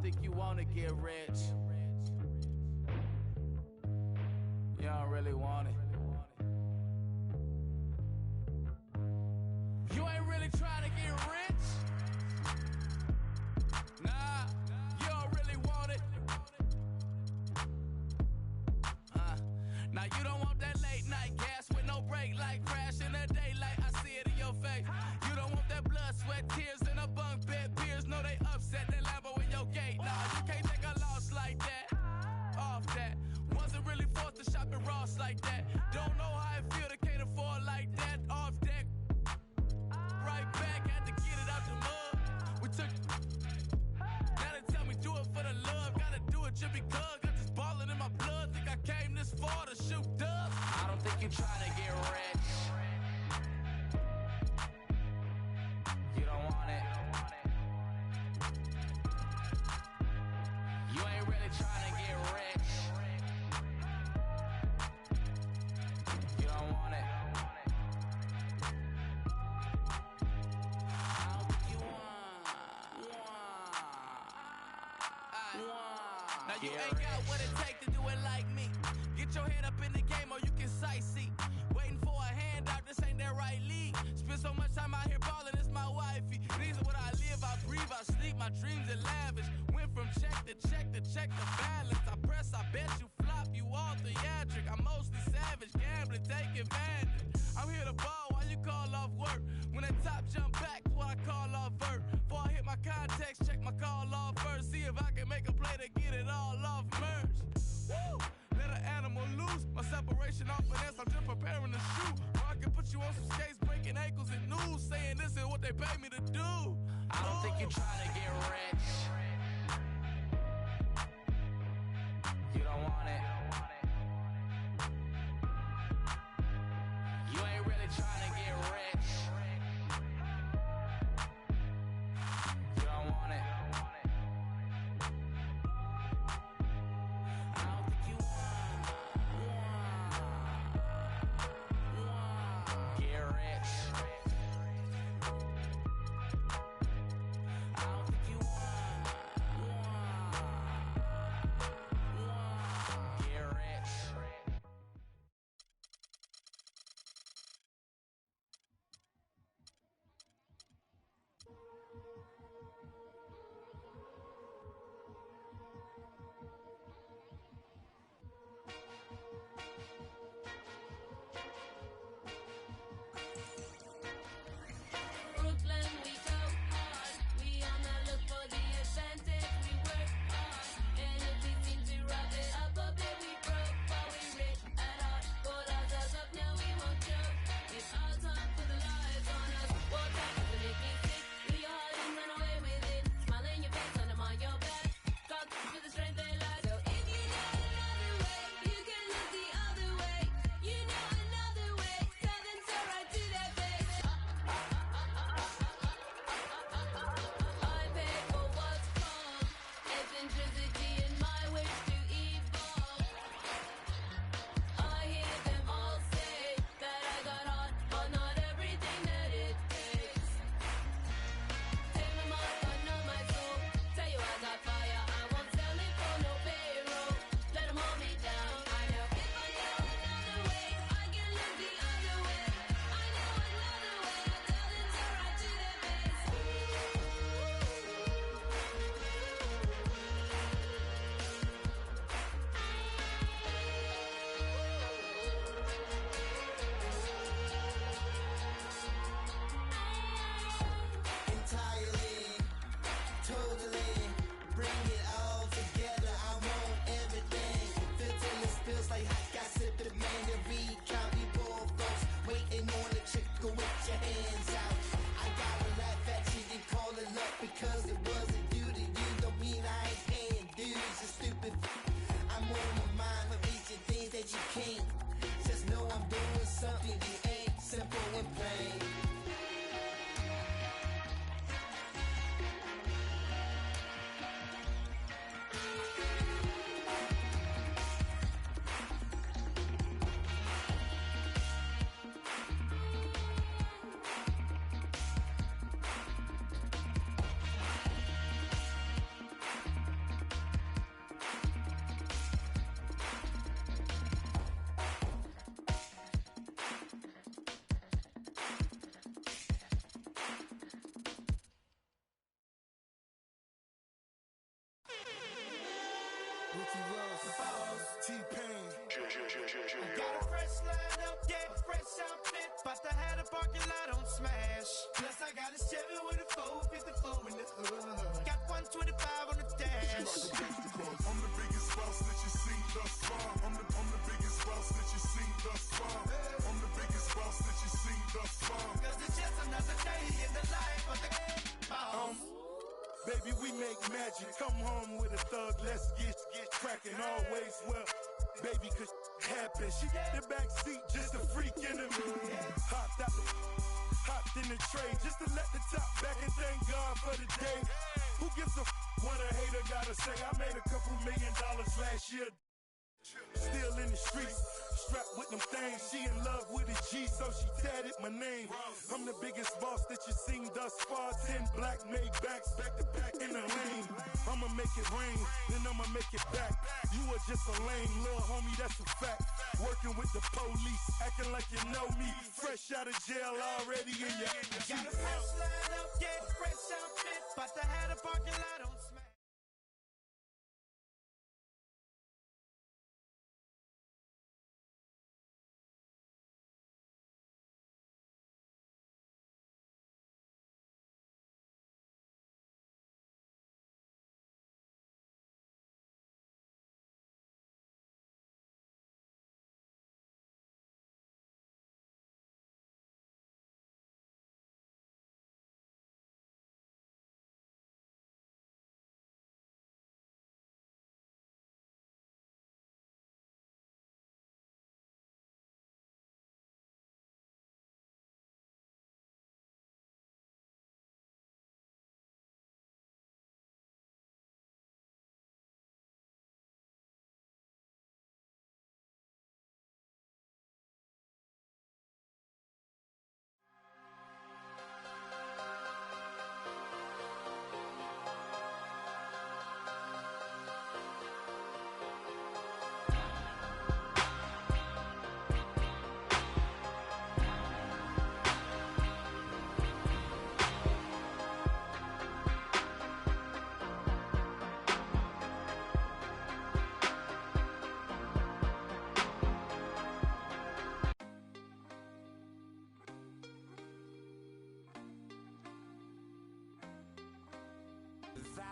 think you wanna get rich. You don't really want it. You ain't really trying to get rich. Nah, you don't really want it. Now you don't want that late night gas with no break, like crash in the daylight. I see it in your face. You don't want that blood, sweat, tears in a bunk bed. Peers know they upset. That Lambo in your gate. Nah, you can't take a loss like that. Off that. Wasn't really forced to shop at Ross like that. Don't know how it feel to can't afford like that. Off deck. Right back, had to get it out the mud. We took. Now they tell me do it for the love. Gotta do it just because. Got this ballin' in my blood. Think I came this far to shoot dubs. I don't think you trying to get rich. You don't want it. You ain't really trying to get rich. You don't want it. I don't think you want. Now you ain't got what it take to do it like me. Get your head up in the game or you can sightsee. Waiting for a handout, this ain't that right league. Spend so much time out here ballin', it's my wifey. These are what I live, I breathe, I sleep, my dreams are lavish. Went from check to check to check the balance. I press, I bet you flop, you all theatric. I'm mostly savage, gambling, take advantage. I'm here to ball while you call off work. When that top jump back, what I call off vert. Before I hit my context, check my call off first. See if I can make a play to get it all off merge. Woo! Let an animal loose. My separation off finesse, I'm just preparing to shoot. Or I can put you on some skates, breaking ankles and news, saying this is what they pay me to do. I don't think you're trying to get rich. You don't want it. You ain't really trying to get rich. You don't want it. I don't think you want. Get rich. I don't think you want. Get rich. Brooklyn, we go hard. We on the look for the advantage. We work hard, and if we seem to wrap it up a bit, we broke, but we rich at heart. Pull ourselves up, now we won't joke. It's our time for the lies on us. Watch out, cause we make it sick. Do your heart and run away with it. Smile in your face, and I'm on your back. Cock with the strength they lie. So if you know another way, you can look the other way. You know another way. Tell them so right to their face. I pay for what's called eccentricity in my wish to evolve. I hear them all say that I got heart, but not everything that it takes. Take my mark, but not my soul. Tell you I got fire, I won't sell it for no payroll. Let them hold me down. I know if I know another way, I can look the other way. I know another way, I tell them so right to their face. Entirely, totally, bring it all together. I want everything. Feel till it spills like hot gossip. The man to read, copy ball folks, waiting on the chicken with your hands out. I gotta laugh at you and call it luck because it wasn't due to you. Don't mean I ain't paying dues. You stupid. I'm on my mind for reaching things that you can't. Just know I'm doing something you ain't. Simple and plain. T-Pain. Got a fresh line up, yeah, fresh outfit. About to have the parking lot on smash. Plus I got a Chevy with a 454 in the hood. Got 125 on the dash. I'm the biggest boss that you seen thus far. I'm the biggest boss that you seen thus far. I'm the biggest boss that you seen thus far. Cause it's just another day in the life of the Baby, we make magic. Come home with a thug, let's get cracking. Always well, baby, cause happen. She got the back seat, just a freak in the hopped in the tray, just to let the top back and thank God for the day. Who gives a what a hater gotta say? I made a couple $1 million last year. Still in the streets, strapped with them things. She in love with a G, so she tatted my name. I'm the biggest boss that you seen thus far. 10 black made backs, back to back in the lane. I'ma make it rain, then I'ma make it back. You are just a lame little homie, that's a fact. Working with the police, acting like you know me. Fresh out of jail already in your got a fresh line up, yeah, fresh outfit. About to have the parking lot on smash.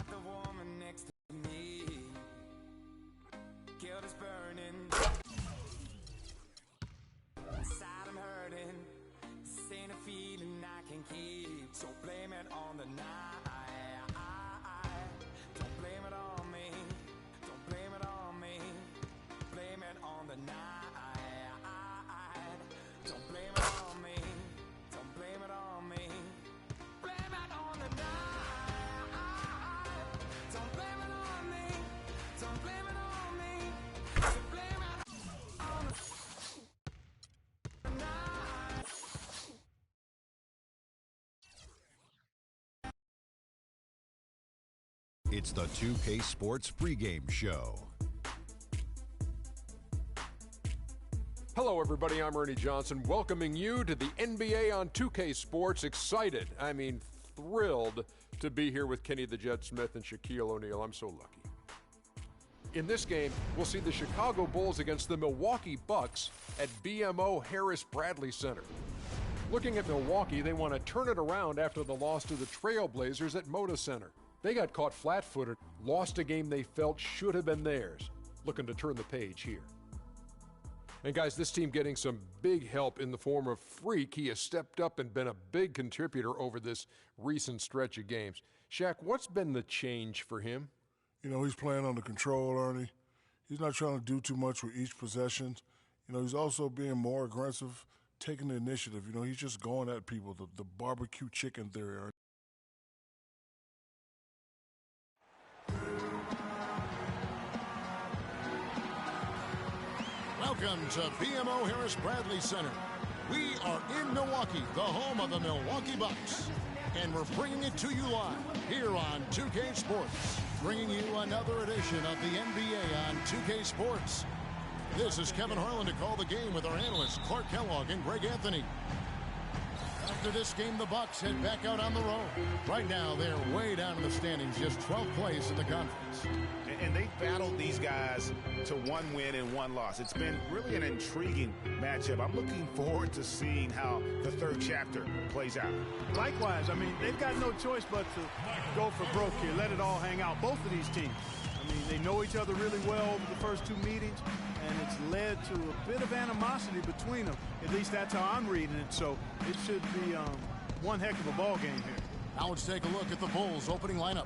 The woman next to me, guilt is burning, inside I'm hurting. This ain't a feeling I can keep, so blame it on the night. Don't blame it on me, don't blame it on me, blame it on the night. Don't blame it on me, don't blame it on me, blame it on the night. Don't blame it on me. Don't blame it on me. Don't blame it on the night. It's the 2K Sports pregame show. Hello, everybody. I'm Ernie Johnson, welcoming you to the NBA on 2K Sports. Excited, I mean thrilled to be here with Kenny the Jet Smith and Shaquille O'Neal. I'm so lucky. In this game, we'll see the Chicago Bulls against the Milwaukee Bucks at BMO Harris Bradley Center. Looking at Milwaukee, they want to turn it around after the loss to the Trailblazers at Moda Center. They got caught flat-footed, lost a game they felt should have been theirs. Looking to turn the page here. And guys, this team getting some big help in the form of Freak. He has stepped up and been a big contributor over this recent stretch of games. Shaq, what's been the change for him? You know, he's playing under control, Ernie. He's not trying to do too much with each possession. You know, he's also being more aggressive, taking the initiative. You know, he's just going at people, the barbecue chicken theory, Ernie. Welcome to BMO Harris Bradley Center. We are in Milwaukee, the home of the Milwaukee Bucks. And we're bringing it to you live here on 2K Sports. Bringing you another edition of the NBA on 2K Sports. This is Kevin Harlan to call the game with our analysts Clark Kellogg and Greg Anthony. After this game, the Bucks head back out on the road. Right now, they're way down in the standings, just 12th place in the conference. And they battled these guys to one win and one loss. It's been really an intriguing matchup. I'm looking forward to seeing how the third chapter plays out. Likewise, I mean, they've got no choice but to go for broke here. Let it all hang out. Both of these teams. I mean, they know each other really well over the first two meetings, and it's led to a bit of animosity between them. At least that's how I'm reading it. So it should be one heck of a ball game here. Now let's take a look at the Bulls' opening lineup.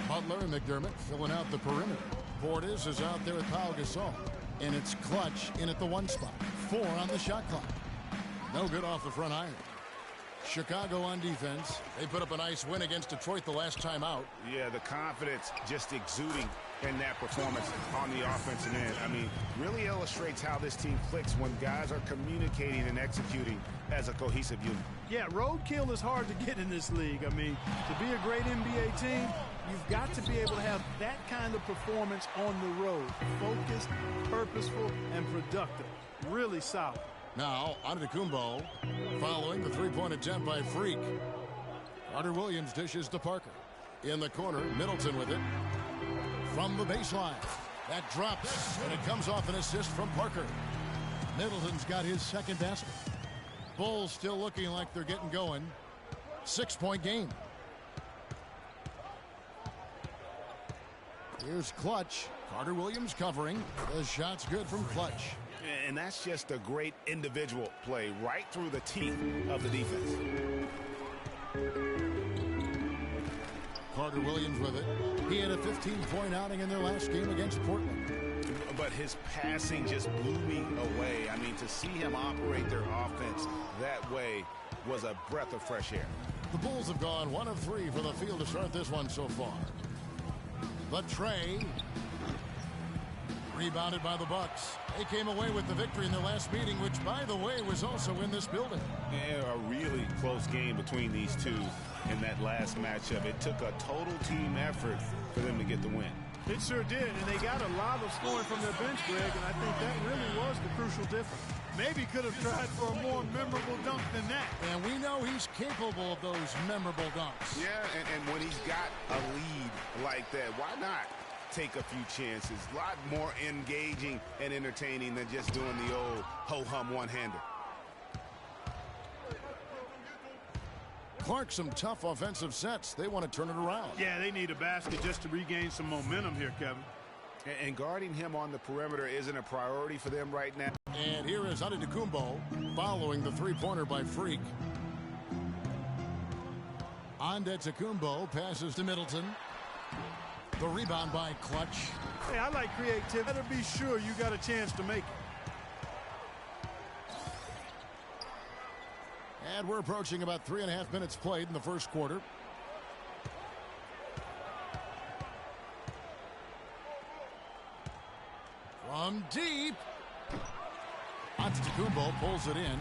Butler and McDermott filling out the perimeter. Portis is out there with Pau Gasol. And it's Clutch in at the 1 spot. 4 on the shot clock. No good off the front iron. Chicago on defense. They put up a nice win against Detroit the last time out. Yeah, the confidence just exuding in that performance on the offensive end. I mean, really illustrates how this team clicks when guys are communicating and executing as a cohesive unit. Yeah, roadkill is hard to get in this league. I mean, to be a great NBA team, you've got to be able to have that kind of performance on the road. Focused, purposeful, and productive. Really solid. Now, Antetokounmpo following the three-point attempt by Freak. Carter Williams dishes to Parker. In the corner, Middleton with it. From the baseline. That drops, and it comes off an assist from Parker. Middleton's got his second basket. Bulls still looking like they're getting going. 6-point game. Here's Clutch. Carter Williams covering. The shot's good from Clutch. And that's just a great individual play right through the teeth of the defense. Carter Williams with it. He had a 15-point outing in their last game against Portland. But his passing just blew me away. I mean, to see him operate their offense that way was a breath of fresh air. The Bulls have gone 1 of 3 for the field to start this one so far. The tray. Rebounded by the Bucks. They came away with the victory in their last meeting, which, by the way, was also in this building. Yeah, a really close game between these two in that last matchup. It took a total team effort for them to get the win. It sure did, and they got a lot of scoring from their bench, Greg, and I think that really was the crucial difference. Maybe could have tried for a more memorable dunk than that. And we know he's capable of those memorable dunks. Yeah, and when he's got a lead like that, why not take a few chances? A lot more engaging and entertaining than just doing the old ho-hum one-hander. Clark, some tough offensive sets. They want to turn it around. Yeah, they need a basket just to regain some momentum here, Kevin. And guarding him on the perimeter isn't a priority for them right now. And here is Antetokounmpo following the three-pointer by Freak. Antetokounmpo passes to Middleton. The rebound by Clutch. Hey, I like creativity. Better be sure you got a chance to make it. And we're approaching about 3.5 minutes played in the first quarter. From deep. Antetokounmpo pulls it in.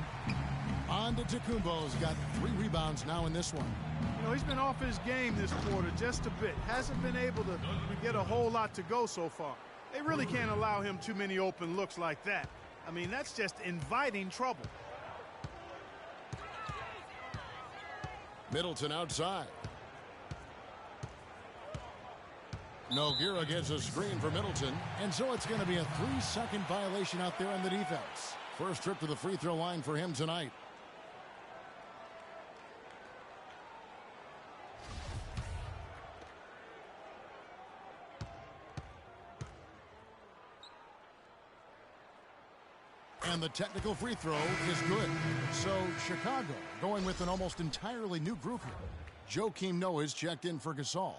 Antetokounmpo's got 3 rebounds now in this one. You know, he's been off his game this quarter just a bit. Hasn't been able to get a whole lot to go so far. They really can't allow him too many open looks like that. I mean, that's just inviting trouble. Middleton outside. Nogueira gets a screen for Middleton, and so it's going to be a 3-second violation out there on the defense. First trip to the free throw line for him tonight. And the technical free throw is good. So Chicago going with an almost entirely new group here. Joakim Noah's checked in for Gasol.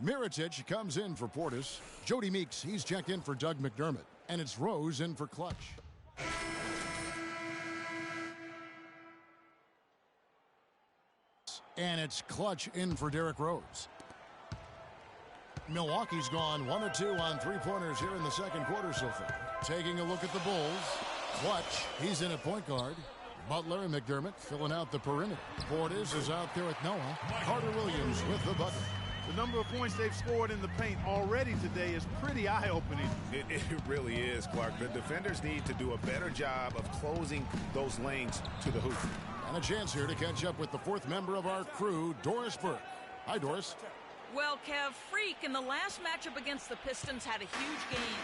Mirotic comes in for Portis. Jody Meeks, he's checked in for Doug McDermott. And it's Rose in for Clutch. And it's Clutch in for Derrick Rose. Milwaukee's gone 1 of 2 on three-pointers here in the second quarter so far. Taking a look at the Bulls. Clutch, he's in at point guard. Butler and McDermott filling out the perimeter. Portis is out there with Noah. Carter Williams with the bucket. The number of points they've scored in the paint already today is pretty eye-opening. It really is, Clark. The defenders need to do a better job of closing those lanes to the hoop. And a chance here to catch up with the fourth member of our crew, Doris Burke. Hi, Doris. Well, Kev, Freak in the last matchup against the Pistons had a huge game.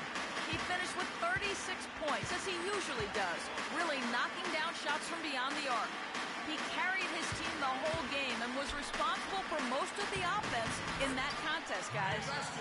He finished with 36 points, as he usually does, really knocking down shots from beyond the arc. He carried his team the whole game and was responsible for most of the offense in that contest, guys.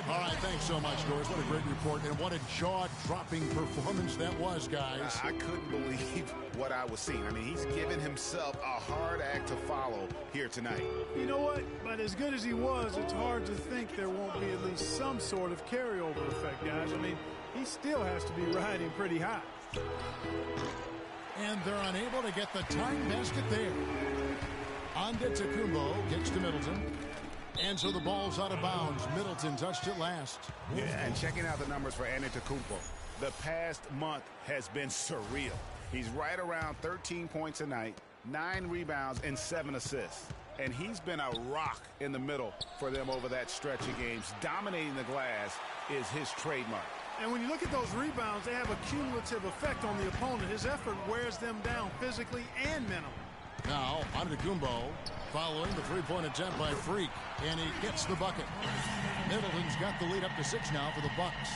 All right, thanks so much, Doris. What a great report, and what a jaw-dropping performance that was, guys. I couldn't believe what I was seeing. I mean, he's given himself a hard act to follow here tonight. You know what? But as good as he was, it's hard to think there won't be at least some sort of carryover effect, guys. I mean, he still has to be riding pretty high. And they're unable to get the tying basket there. Antetokounmpo gets to Middleton. And so the ball's out of bounds. Middleton touched it last. Yeah, and checking out the numbers for Antetokounmpo. The past month has been surreal. He's right around 13 points a night, 9 rebounds, and 7 assists. And he's been a rock in the middle for them over that stretch of games. Dominating the glass is his trademark. And when you look at those rebounds, they have a cumulative effect on the opponent. His effort wears them down physically and mentally. Now, Antetokounmpo following the three-point attempt by Freak, and he gets the bucket. Middleton's got the lead up to 6 now for the Bucks.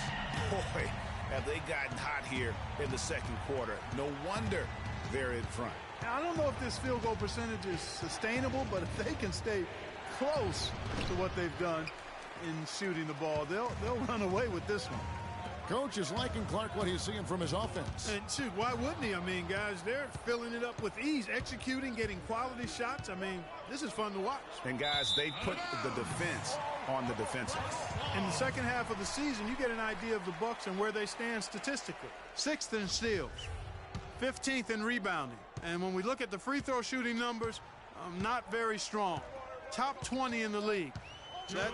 Boy, have they gotten hot here in the second quarter. No wonder they're in front. Now, I don't know if this field goal percentage is sustainable, but if they can stay close to what they've done in shooting the ball, they'll run away with this one. Coach is liking Clark what he's seeing from his offense. And shoot, why wouldn't he? I mean, guys, they're filling it up with ease, executing, getting quality shots. I mean, this is fun to watch. And guys, they put the defense on the defensive. In the second half of the season, you get an idea of the Bucks and where they stand statistically. 6th in steals, 15th in rebounding. And when we look at the free throw shooting numbers, not very strong. Top 20 in the league. That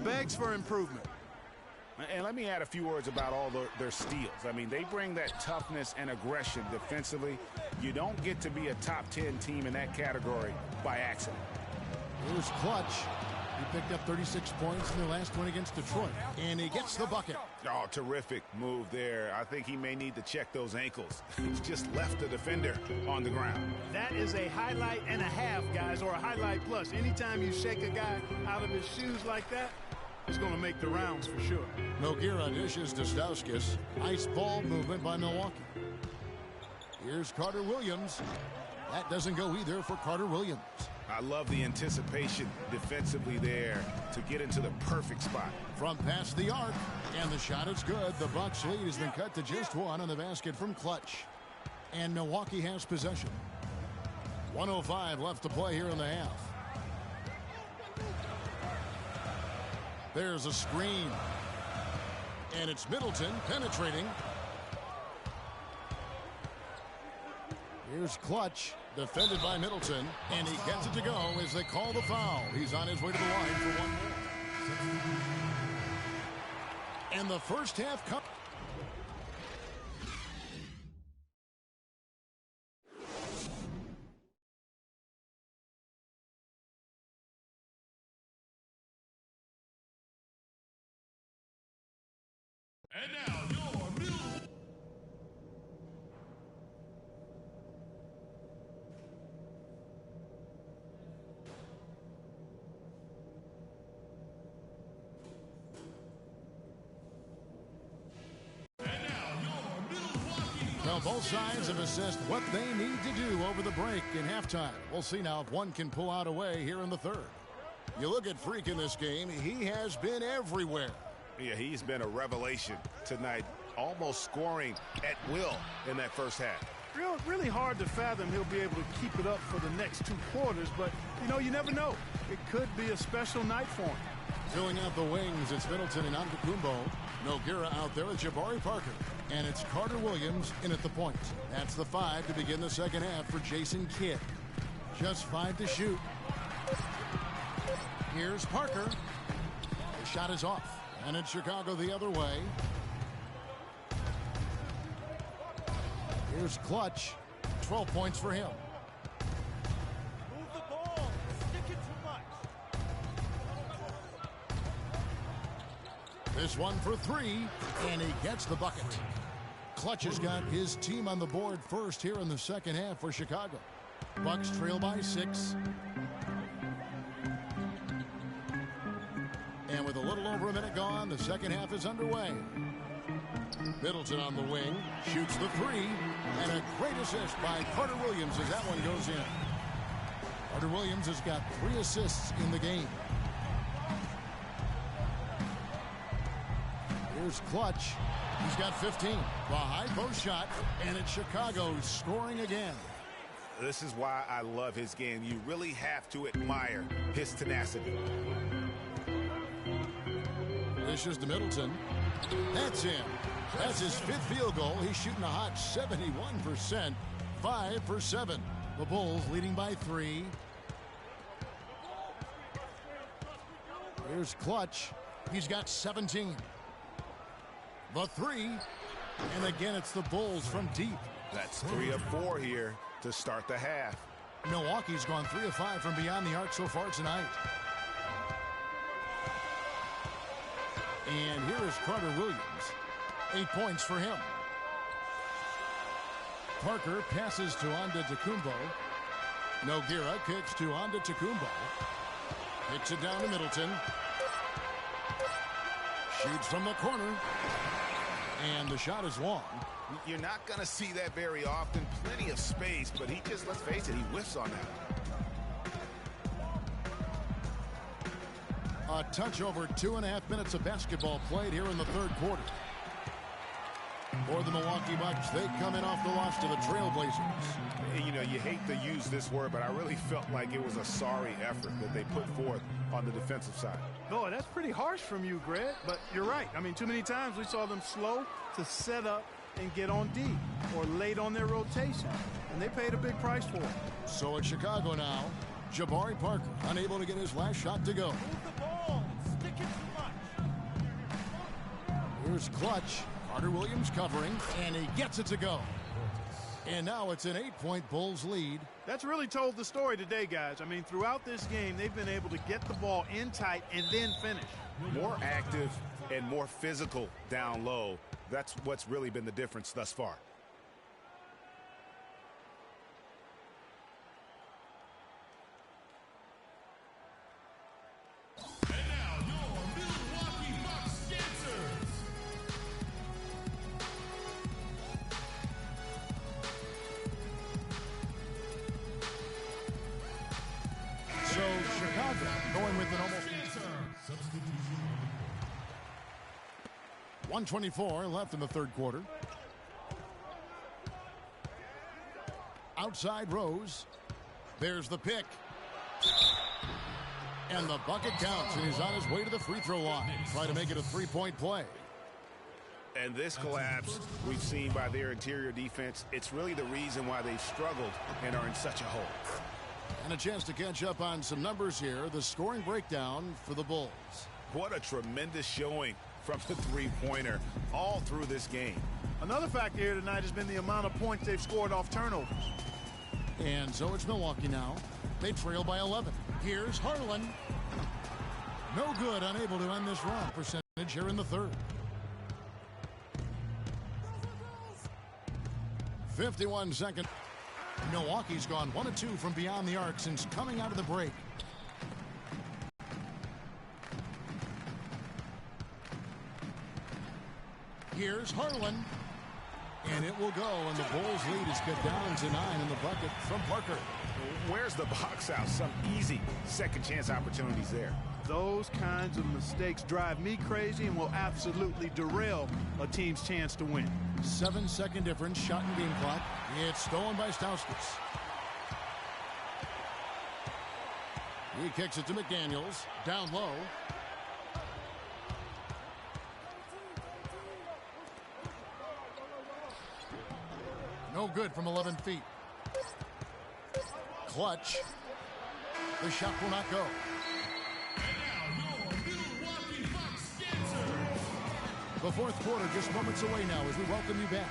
begs for improvement. And let me add a few words about all their steals. I mean, they bring that toughness and aggression defensively. You don't get to be a top 10 team in that category by accident. Here's Clutch. He picked up 36 points in the last one against Detroit. And he gets the bucket. Oh, terrific move there. I think he may need to check those ankles. He's just left the defender on the ground. That is a highlight and a half, guys, or a highlight plus. Anytime you shake a guy out of his shoes like that, it's going to make the rounds for sure. Nogueira dishes to Stauskas. Nice ball movement by Milwaukee. Here's Carter Williams. That doesn't go either for Carter Williams. I love the anticipation defensively there to get into the perfect spot. From past the arc, and the shot is good. The Bucks lead has been cut to just 1 on the basket from Clutch. And Milwaukee has possession. 1:05 left to play here in the half. There's a screen. And it's Middleton penetrating. Here's Clutch, defended by Middleton, and he gets it to go as they call the foul. He's on his way to the line for one more. And the first half comes. And now your new. Now both sides have assessed what they need to do over the break in halftime. We'll see now if one can pull out a way here in the third. You look at Freak in this game, he has been everywhere. Yeah, he's been a revelation tonight, almost scoring at will in that first half. Really hard to fathom he'll be able to keep it up for the next 2 quarters, but, you never know. It could be a special night for him. Filling out the wings, it's Middleton and Antetokounmpo. Nogueira out there with Jabari Parker. And it's Carter Williams in at the point. That's the 5 to begin the second half for Jason Kidd. Just 5 to shoot. Here's Parker. The shot is off. And it's Chicago the other way. Here's Clutch. 12 points for him. Move the ball. Stick it too much. This one for 3. And he gets the bucket. Clutch has got his team on the board first here in the second half for Chicago. Bucks trail by 6. And with a little over a minute gone, the second half is underway. Middleton on the wing, shoots the 3, and a great assist by Carter Williams as that one goes in. Carter Williams has got 3 assists in the game. Here's Clutch. He's got 15. The high post shot, and it's Chicago scoring again. This is why I love his game. You really have to admire his tenacity. This is to Middleton. That's in. That's his 5th field goal. He's shooting a hot 71%. 5 for 7. The Bulls leading by 3. Here's Clutch. He's got 17. The 3. And again, it's the Bulls from deep. That's 3 of 4 here to start the half. Milwaukee's gone 3 of 5 from beyond the arc so far tonight. And here is Carter Williams. 8 points for him. Parker passes to Antetokounmpo. Nogueira kicks to Antetokounmpo. Kicks it down to Middleton. Shoots from the corner. And the shot is long. You're not going to see that very often. Plenty of space, but he just, let's face it, he whiffs on that. A touch over 2.5 minutes of basketball played here in the third quarter. For the Milwaukee Bucks, they come in off the loss to the Trailblazers. You know, you hate to use this word, but I really felt like it was a sorry effort that they put forth on the defensive side. Boy, that's pretty harsh from you, Greg, but you're right. I mean, too many times we saw them slow to set up and get on D or late on their rotation, and they paid a big price for it. So it's Chicago now. Jabari Parker unable to get his last shot to go. Move the ball. Stick it too much. Here's Clutch. Carter Williams covering, and he gets it to go. And now it's an 8-point Bulls lead. That's really told the story today, guys. I mean, throughout this game, they've been able to get the ball in tight and then finish. More active and more physical down low. That's what's really been the difference thus far. And now your Milwaukee Bucks dancers. So Chicago going with an almost 124 left in the third quarter. Outside Rose. There's the pick. And the bucket counts, and he's on his way to the free throw line. Try to make it a 3-point play. And this collapse we've seen by their interior defense, it's really the reason why they've struggled and are in such a hole. And a chance to catch up on some numbers here. The scoring breakdown for the Bulls. What a tremendous showing from the three-pointer all through this game. Another factor here tonight has been the amount of points they've scored off turnovers. And so it's Milwaukee now. They trail by 11. Here's Harlan. No good, unable to end this run. Percentage here in the third. 51 seconds. Milwaukee's gone 1 of 2 from beyond the arc since coming out of the break. Here's Harlan. And it will go, and the Bulls lead is cut down to 9 in the bucket from Parker. Where's the box out? Some easy second chance opportunities there. Those kinds of mistakes drive me crazy and will absolutely derail a team's chance to win. 7-second difference, shot and game clock. It's stolen by Stauskas. He kicks it to McDaniels, down low. No good from 11 feet. Clutch. The shot will not go. And now your Milwaukee Bucks dancers. The fourth quarter just moments away now as we welcome you back